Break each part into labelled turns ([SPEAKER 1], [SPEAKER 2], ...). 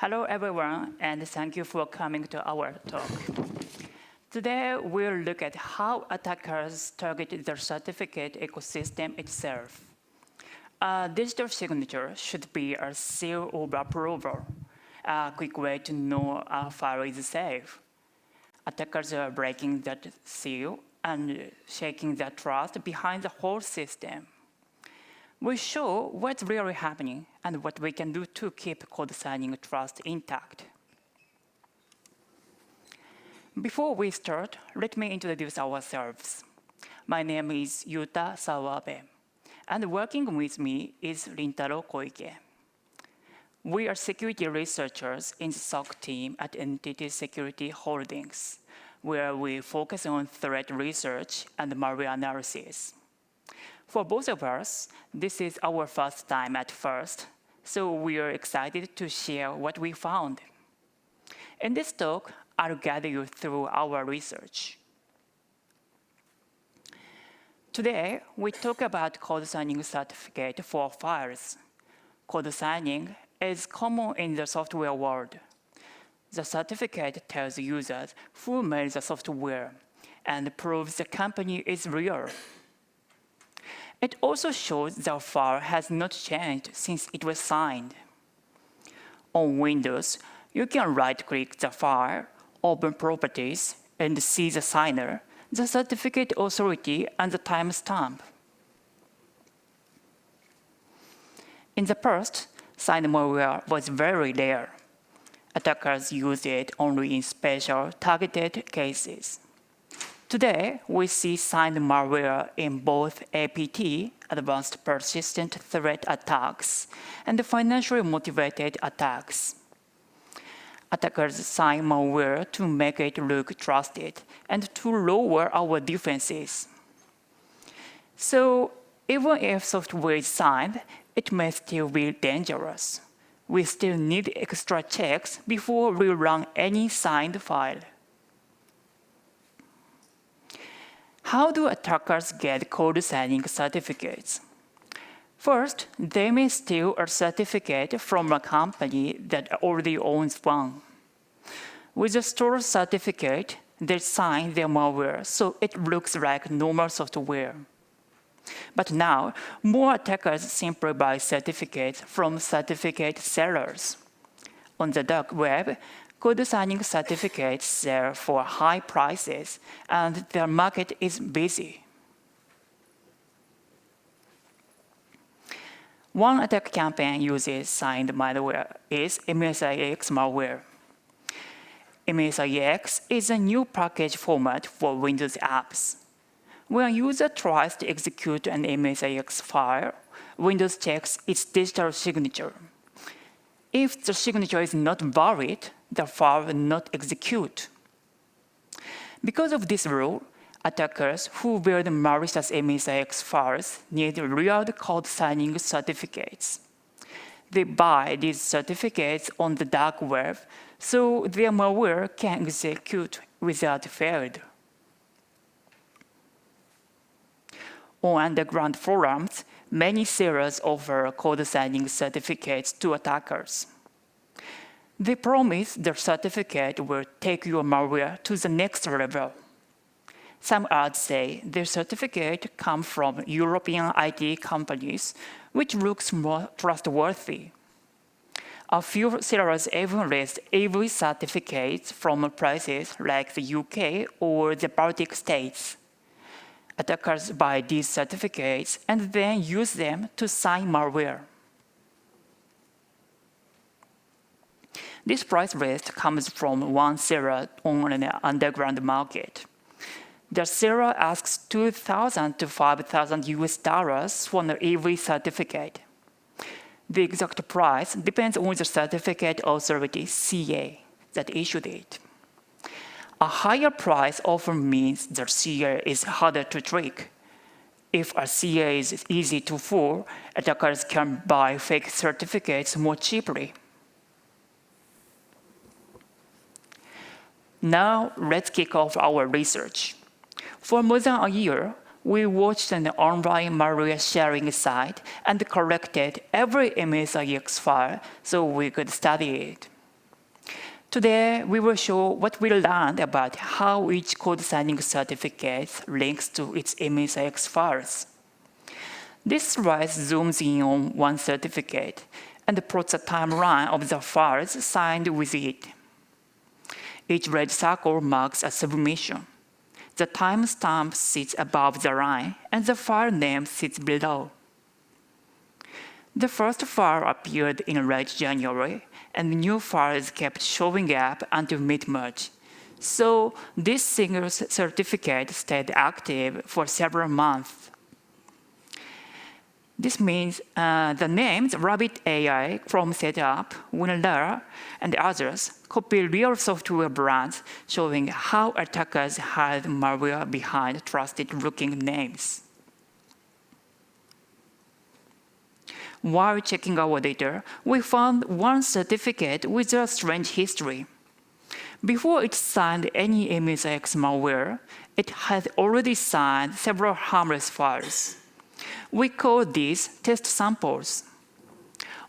[SPEAKER 1] Hello everyone, and thank you for coming to our talk. Today, we'll look at how attackers target the certificate ecosystem itself. A digital signature should be a seal of approval, a quick way to know a file is safe. Attackers are breaking that seal and shaking the trust behind the whole system. We show what's really happening and what we can do to keep code signing trust intact. Before we start, let me introduce ourselves. My name is Yuta Sawabe, and working with me is Rintaro Koike. We are security researchers in the SOC team at NTT Security Holdings, where we focus on threat research and malware analysis. For both of us, this is our first time at FIRST, so we are excited to share what we found. In this talk, I'll guide you through our research. Today, we talk about code signing certificate for files. Code signing is common in the software world. The certificate tells users who made the software and proves the company is real. It also shows the file has not changed since it was signed. On Windows, you can right-click the file, open Properties, and see the signer, the certificate authority, and the timestamp. In the past, signed malware was very rare. Attackers used it only in special, targeted cases. Today, we see signed malware in both APT, advanced persistent threat attacks, and financially motivated attacks. Attackers sign malware to make it look trusted and to lower our defenses. So, even if software is signed, it may still be dangerous. We still need extra checks before we run any signed file. How do attackers get code signing certificates? First, they may steal a certificate from a company that already owns one. With a stored certificate, they sign their malware so it looks like normal software. But now, more attackers simply buy certificates from certificate sellers. On the dark web, code signing certificates sell for high prices, and the market is busy. One attack campaign uses signed malware is MSIX malware. MSIX is a new package format for Windows apps. When a user tries to execute an MSIX file, Windows checks its digital signature. If the signature is not valid, the file will not execute. Because of this rule, attackers who build malicious MSIX files need real code signing certificates. They buy these certificates on the dark web so their malware can execute without failure. On underground forums, many sellers offer code signing certificates to attackers. They promise their certificate will take your malware to the next level. Some ads say their certificate comes from European IT companies, which looks more trustworthy. A few sellers even list AVAR certificates from places like the UK or the Baltic states. Attackers buy these certificates and then use them to sign malware. This price list comes from one seller on an underground market. The seller asks $2,000 to $5,000 for an AVAR certificate. The exact price depends on the certificate authority, CA, that issued it. A higher price often means the CA is harder to trick. If a CA is easy to fool, attackers can buy fake certificates more cheaply. Now, let's kick off our research. For more than a year, we watched an online malware sharing site and collected every MSIX file so we could study it. Today, we will show what we learned about how each code signing certificate links to its MSIX files. This slide zooms in on one certificate and plots a timeline of the files signed with it. Each red circle marks a submission. The timestamp sits above the line, and the file name sits below. The first file appeared in late January, and new files kept showing up until mid-March. So this single certificate stayed active for several months. This means the names Rabbit AI, Chrome Setup, WinLayer, and others copy real software brands showing how attackers hide malware behind trusted-looking names. While checking our data, we found one certificate with a strange history. Before it signed any MSIX malware, it had already signed several harmless files. We call these test samples.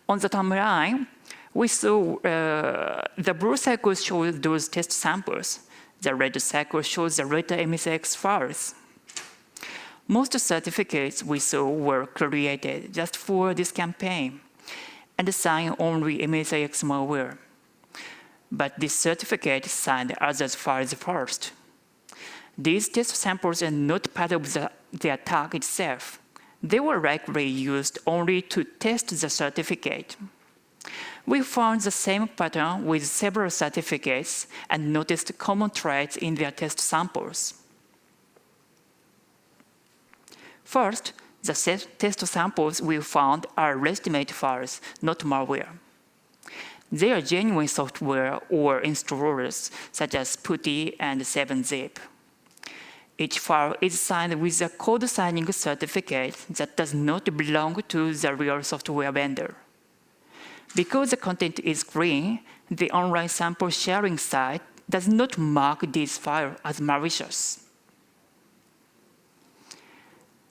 [SPEAKER 1] On the timeline, we saw the blue circle shows those test samples. The red circle shows the later MSIX files. Most certificates we saw were created just for this campaign and signed only MSIX malware. But this certificate signed others files first. These test samples are not part of the attack itself. They were likely used only to test the certificate. We found the same pattern with several certificates and noticed common traits in their test samples. First, the test samples we found are legitimate files, not malware. They are genuine software or installers, such as PuTTY and 7-zip. Each file is signed with a code signing certificate that does not belong to the real software vendor. Because the content is green, the online sample sharing site does not mark this file as malicious.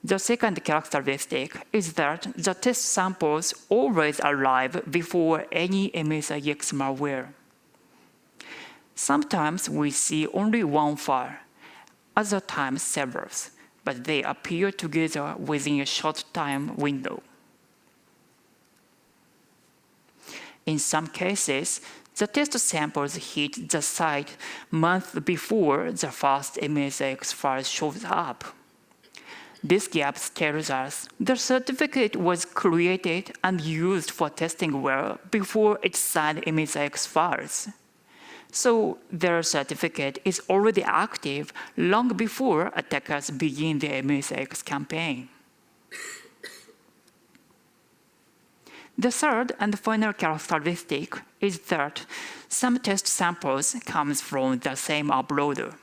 [SPEAKER 1] The second characteristic is that the test samples always arrive before any MSIX malware. Sometimes we see only one file, other times several, but they appear together within a short time window. In some cases, the test samples hit the site months before the first MSIX file shows up. This gap tells us the certificate was created and used for testing well before it signed MSIX files. So their certificate is already active long before attackers begin the MSIX campaign. The third and final characteristic is that some test samples come from the same uploader.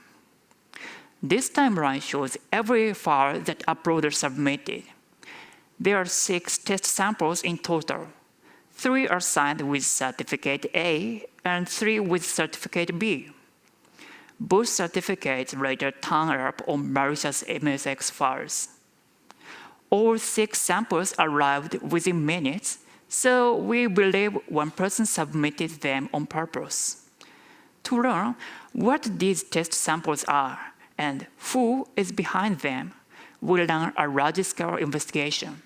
[SPEAKER 1] This timeline shows every file that uploader submitted. There are 6 test samples in total. 3 are signed with certificate A and 3 with certificate B. Both certificates later turn up on malicious MSIX files. All 6 samples arrived within minutes, so we believe one person submitted them on purpose. To learn what these test samples are and who is behind them, we run a large-scale investigation.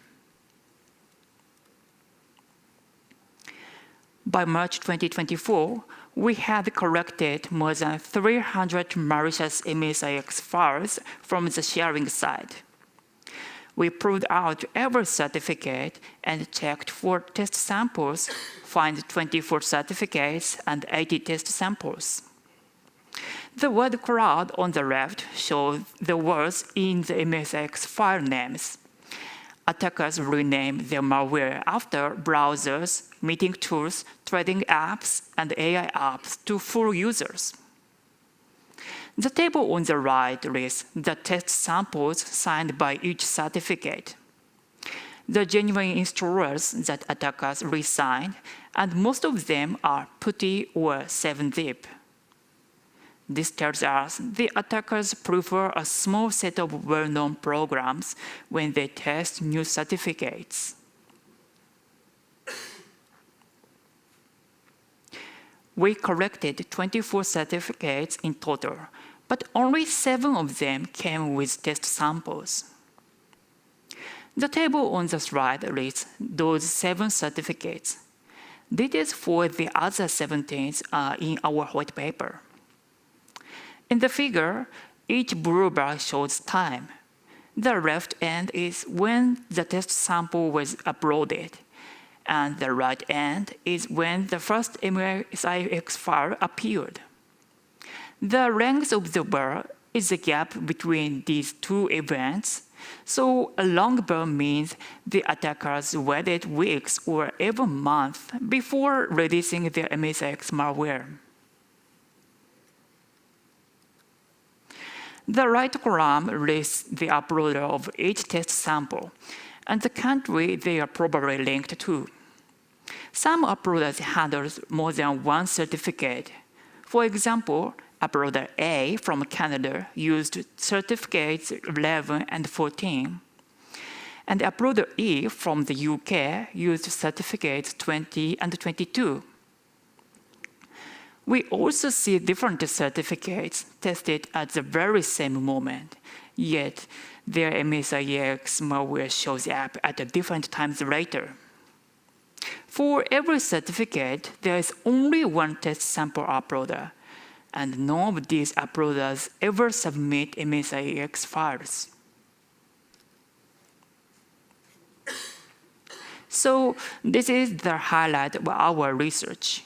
[SPEAKER 1] By March 2024, we had collected more than 300 malicious MSIX files from the sharing site. We pulled out every certificate and checked for test samples, found 24 certificates and 80 test samples. The word cloud on the left shows the words in the MSIX file names. Attackers rename their malware after browsers, meeting tools, trading apps, and AI apps to fool users. The table on the right lists the test samples signed by each certificate. The genuine installers that attackers re-signed, and most of them are PuTTY or 7-zip. This tells us the attackers prefer a small set of well-known programs when they test new certificates. We collected 24 certificates in total, but only 7 of them came with test samples. The table on the slide lists those 7 certificates. Details for the other 17 are in our white paper. In the figure, each blue bar shows time. The left end is when the test sample was uploaded, and the right end is when the first MSIX file appeared. The length of the bar is the gap between these 2 events, so a long bar means the attackers waited weeks or even months before releasing their MSIX malware. The right column lists the uploader of each test sample and the country they are probably linked to. Some uploaders handle more than 1 certificate. For example, uploader A from Canada used certificates 11 and 14, and uploader E from the UK used certificates 20 and 22. We also see different certificates tested at the very same moment, yet their MSIX malware shows up at different times later. For every certificate, there is only 1 test sample uploader, and none of these uploaders ever submit MSIX files. So this is the highlight of our research.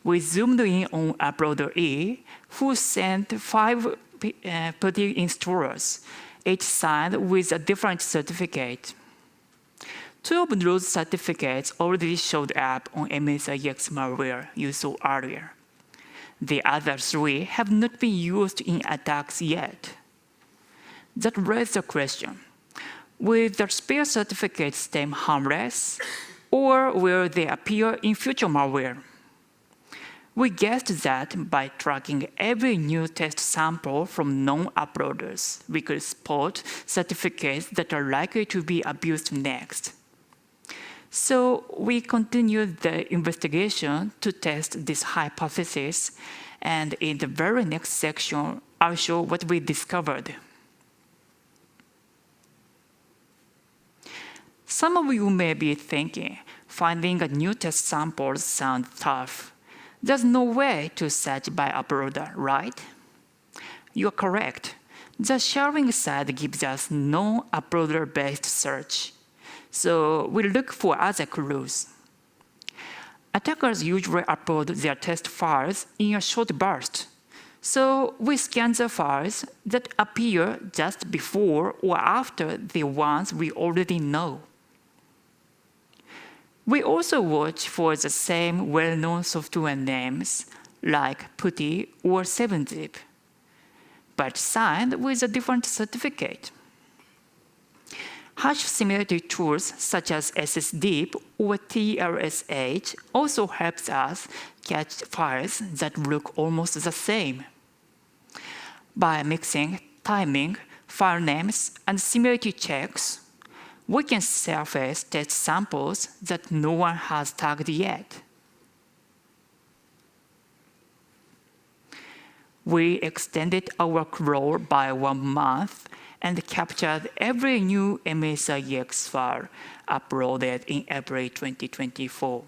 [SPEAKER 1] We zoomed in on uploader E, who sent 5 PuTTY installers, each signed with a different certificate. 2 of those certificates already showed up on MSIX malware you saw earlier. The other 3 have not been used in attacks yet. That raises the question, will the spare certificates stay harmless, or will they appear in future malware? We guessed that by tracking every new test sample from known uploaders, we could spot certificates that are likely to be abused next. So we continued the investigation to test this hypothesis, and in the very next section, I'll show what we discovered. Some of you may be thinking, finding a new test sample sounds tough. There's no way to search by uploader, right? You're correct. The sharing side gives us no uploader-based search. So we look for other clues. Attackers usually upload their test files in a short burst. So we scan the files that appear just before or after the ones we already know. We also watch for the same well-known software names like PuTTY or 7-zip, but signed with a different certificate. Hash similarity tools such as SSDeep or TLSH also helps us catch files that look almost the same. By mixing timing, file names, and similarity checks, we can surface test samples that no one has tagged yet. We extended our crawl by 1 month and captured every new MSIX file uploaded in April 2024.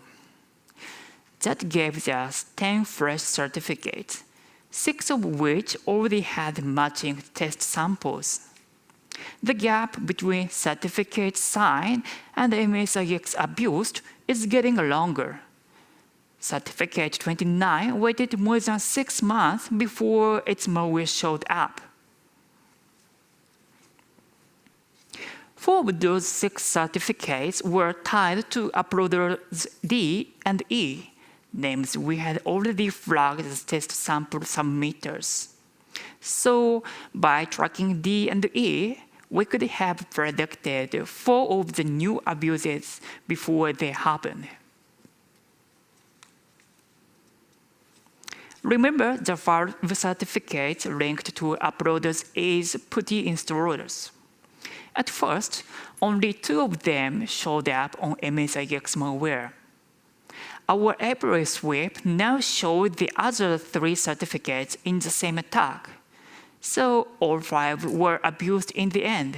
[SPEAKER 1] That gave us 10 fresh certificates, 6 of which already had matching test samples. The gap between certificates signed and MSIX abused is getting longer. Certificate 29 waited more than 6 months before its malware showed up. 4 of those 6 certificates were tied to uploaders D and E, names we had already flagged as test sample submitters. So by tracking D and E, we could have predicted 4 of the new abuses before they happened. Remember the 5 certificates linked to uploaders A's PuTTY installers. At first, only 2 of them showed up on MSIX malware. Our AVAR sweep now shows the other 3 certificates in the same attack, so all 5 were abused in the end.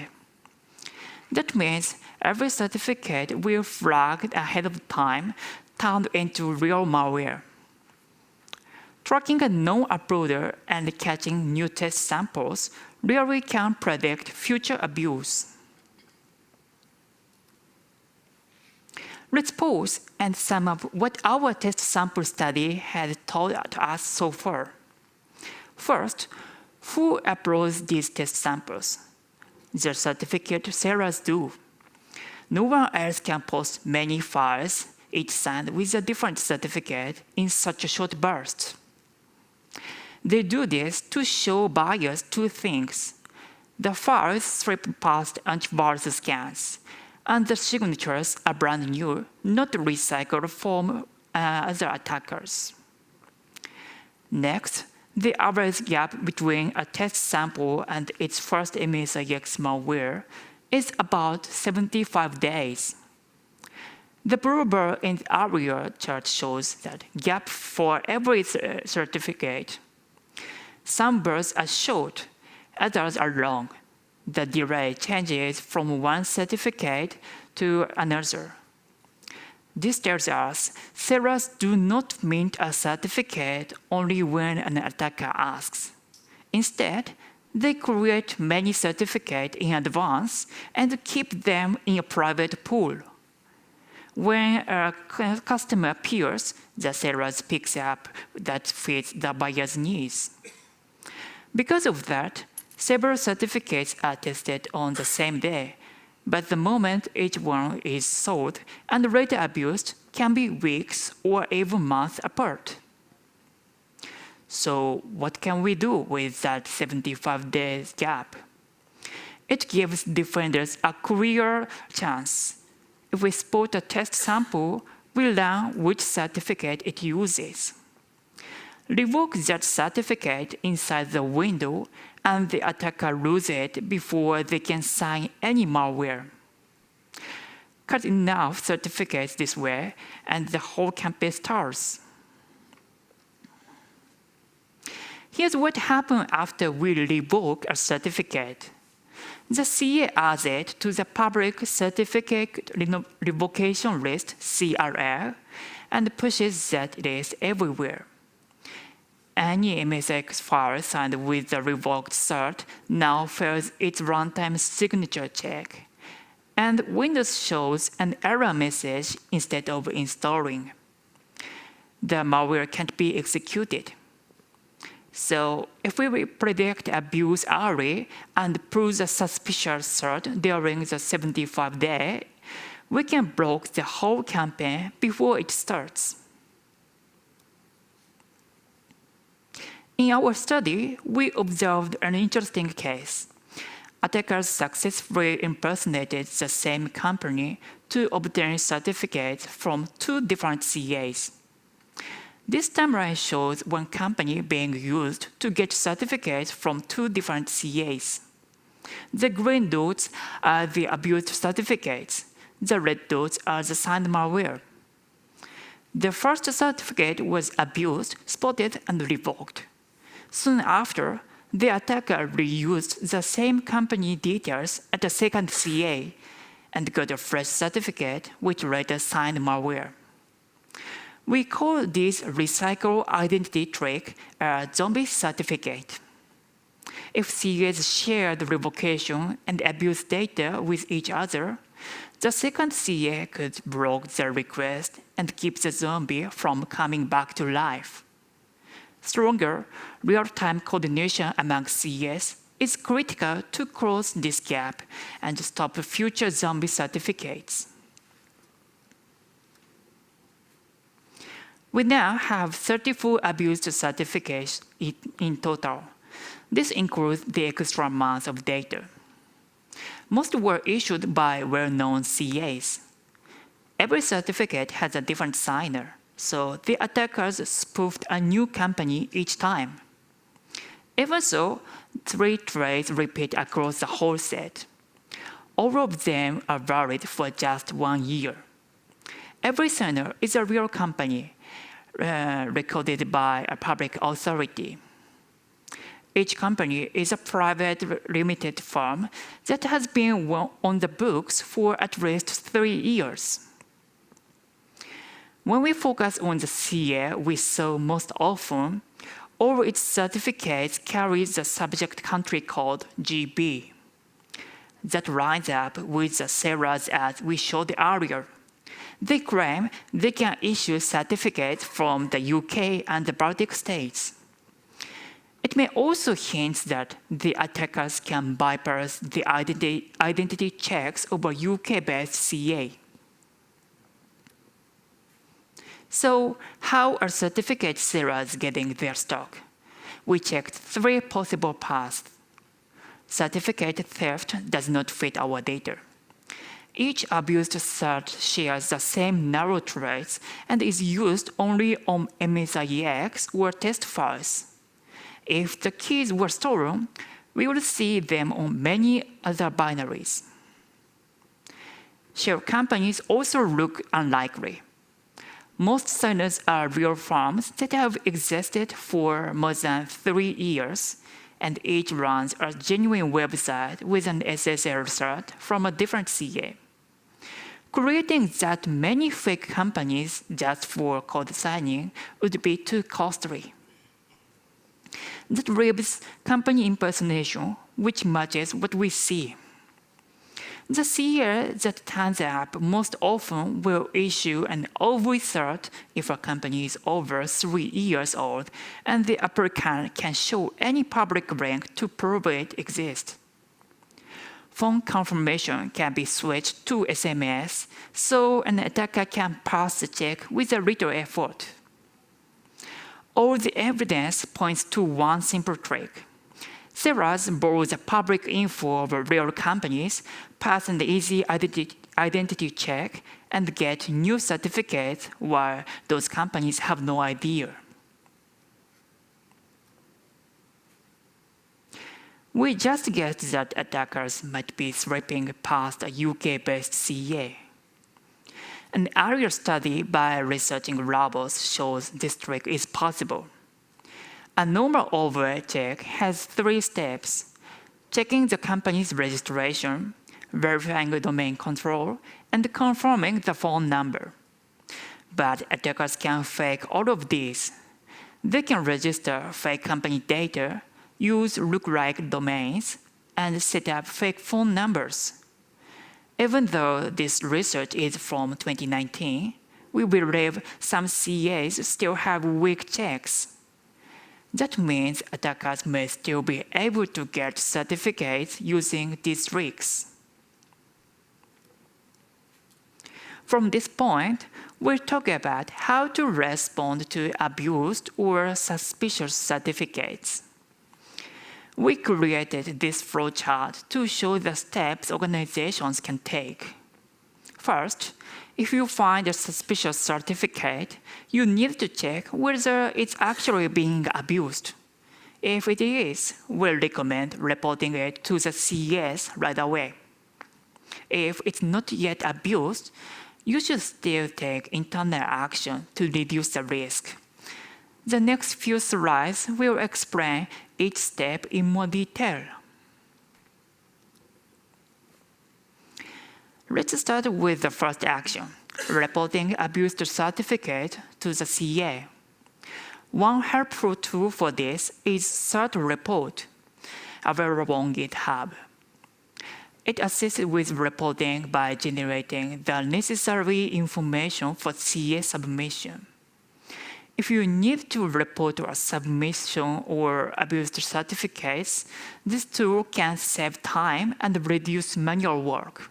[SPEAKER 1] That means every certificate we flagged ahead of time turned into real malware. Tracking a known uploader and catching new test samples really can predict future abuse. Let's pause and sum up what our test sample study has taught us so far. First, who uploads these test samples? The certificate sellers do. No one else can post many files, each signed with a different certificate, in such a short burst. They do this to show buyers 2 things. The files strip past antivirus scans, and the signatures are brand new, not recycled from other attackers. Next, the average gap between a test sample and its first MSIX malware is about 75 days. The blue bar in the area chart shows that gap for every certificate. Some bars are short, others are long. The delay changes from one certificate to another. This tells us sellers do not mint a certificate only when an attacker asks. Instead, they create many certificates in advance and keep them in a private pool. When a customer appears, the seller picks up that fits the buyer's needs. Because of that, several certificates are tested on the same day, but the moment each one is sold and later abused can be weeks or even months apart. So what can we do with that 75 days gap? It gives defenders a clear chance. If we spot a test sample, we learn which certificate it uses. Revoke that certificate inside the window, and the attacker loses it before they can sign any malware. Cut enough certificates this way, and the whole campaign starts. Here's what happens after we revoke a certificate. The CA adds it to the public certificate revocation list, CRL, and pushes that list everywhere. Any MSX file signed with the revoked cert now fails its runtime signature check, and Windows shows an error message instead of installing. The malware can't be executed. So if we predict abuse early and prove a suspicious cert during the 75-day, we can block the whole campaign before it starts. In our study, we observed an interesting case. Attackers successfully impersonated the same company to obtain certificates from 2 different CAs. This timeline shows one company being used to get certificates from 2 different CAs. The green dots are the abused certificates. The red dots are the signed malware. The first certificate was abused, spotted, and revoked. Soon after, the attacker reused the same company details at the second CA and got a fresh certificate which later signed malware. We call this recycle identity trick a zombie certificate. If CAs share the revocation and abuse data with each other, the second CA could block the request and keep the zombie from coming back to life. Stronger, real-time coordination among CAs is critical to close this gap and stop future zombie certificates. We now have 34 abused certificates in total. This includes the extra months of data. Most were issued by well-known CAs. Every certificate has a different signer, so the attackers spoofed a new company each time. Even so, 3 trades repeat across the whole set. All of them are valid for just 1 year. every signer is a real company recorded by a public authority. Each company is a private limited firm that has been on the books for at least 3 years. When we focus on the CA we saw most often, all its certificates carry the subject country code GB. That lines up with the sellers as we showed earlier. They claim they can issue certificates from the UK and the Baltic states. It may also hint that the attackers can bypass the identity checks of a UK-based CA. So, how are certificate sellers getting their stock? We checked 3 possible paths. Certificate theft does not fit our data. Each abused cert shares the same narrow traits and is used only on MSIX or test files. If the keys were stolen, we would see them on many other binaries. Shell companies also look unlikely. Most signers are real firms that have existed for more than 3 years, and each runs a genuine website with an SSL cert from a different CA. Creating that many fake companies just for code signing would be too costly. That leaves company impersonation, which matches what we see. The CA that turns up most often will issue an OV cert if a company is over 3 years old and the applicant can show any public link to prove it exists. Phone confirmation can be switched to SMS, so an attacker can pass the check with a little effort. All the evidence points to one simple trick. Sellers borrow the public info of real companies, pass an easy identity check, and get new certificates while those companies have no idea. We just guessed that attackers might be slipping past a UK-based CA. An earlier study by researching robots shows this trick is possible. A normal overlay check has 3 steps: checking the company's registration, verifying domain control, and confirming the phone number. But attackers can fake all of these. They can register fake company data, use lookalike domains, and set up fake phone numbers. Even though this research is from 2019, we believe some CAs still have weak checks. That means attackers may still be able to get certificates using these tricks. From this point, we'll talk about how to respond to abused or suspicious certificates. We created this flowchart to show the steps organizations can take. First, if you find a suspicious certificate, you need to check whether it's actually being abused. If it is, we'll recommend reporting it to the CS right away. If it's not yet abused, you should still take internal action to reduce the risk. The next few slides will explain each step in more detail. Let's start with the first action, reporting abused certificate to the CA. One helpful tool for this is CSIRT report, available on GitHub. It assists with reporting by generating the necessary information for CA submission. If you need to report a submission or abused certificates, this tool can save time and reduce manual work.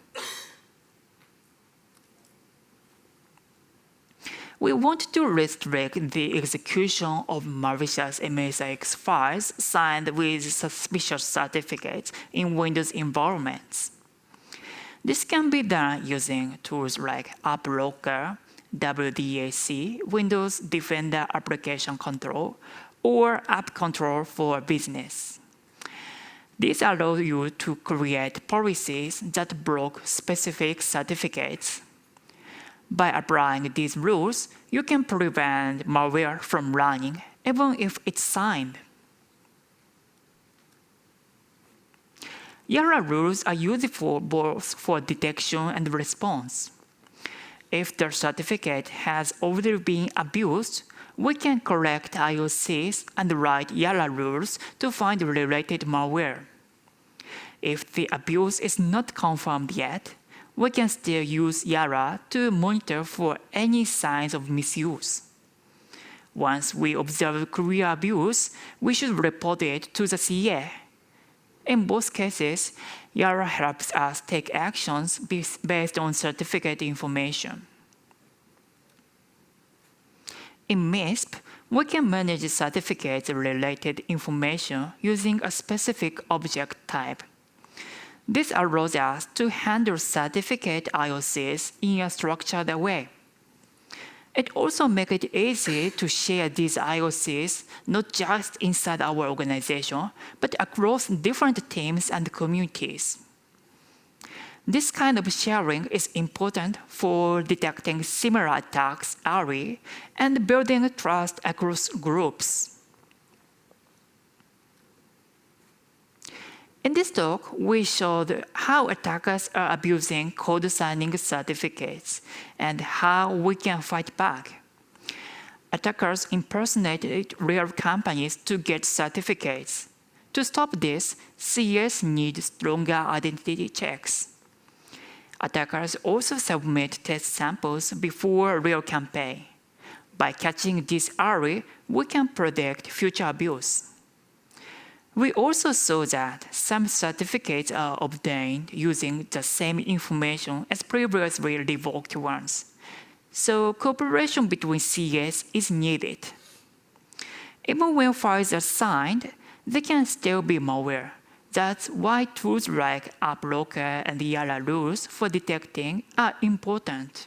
[SPEAKER 1] We want to restrict the execution of malicious MSIX files signed with suspicious certificates in Windows environments. This can be done using tools like AppLocker, WDAC, Windows Defender Application Control, or App Control for Business. These allow you to create policies that block specific certificates. By applying these rules, you can prevent malware from running, even if it's signed. YARA rules are useful both for detection and response. If the certificate has already been abused, we can correct IOCs and write YARA rules to find related malware. If the abuse is not confirmed yet, we can still use YARA to monitor for any signs of misuse. Once we observe clear abuse, we should report it to the CA. In both cases, YARA helps us take actions based on certificate information. In MISP, we can manage certificate-related information using a specific object type. This allows us to handle certificate IOCs in a structured way. It also makes it easy to share these IOCs not just inside our organization, but across different teams and communities. This kind of sharing is important for detecting similar attacks early and building trust across groups. In this talk, we showed how attackers are abusing code signing certificates and how we can fight back. Attackers impersonate real companies to get certificates. To stop this, CS need stronger identity checks. Attackers also submit test samples before a real campaign. By catching this early, we can predict future abuse. We also saw that some certificates are obtained using the same information as previously revoked ones. So cooperation between CS is needed. Even when files are signed, they can still be malware. That's why tools like AppLocker and YARA rules for detecting are important.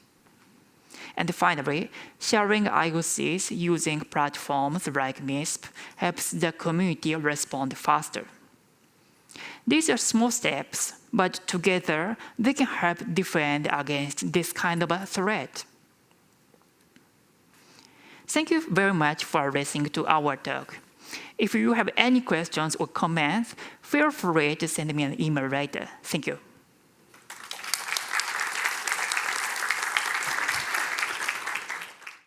[SPEAKER 1] And finally, sharing IOCs using platforms like MISP helps the community respond faster. These are small steps, but together they can help defend against this kind of a threat. Thank you very much for listening to our talk. If you have any questions or comments, feel free to send me an email later. Thank you.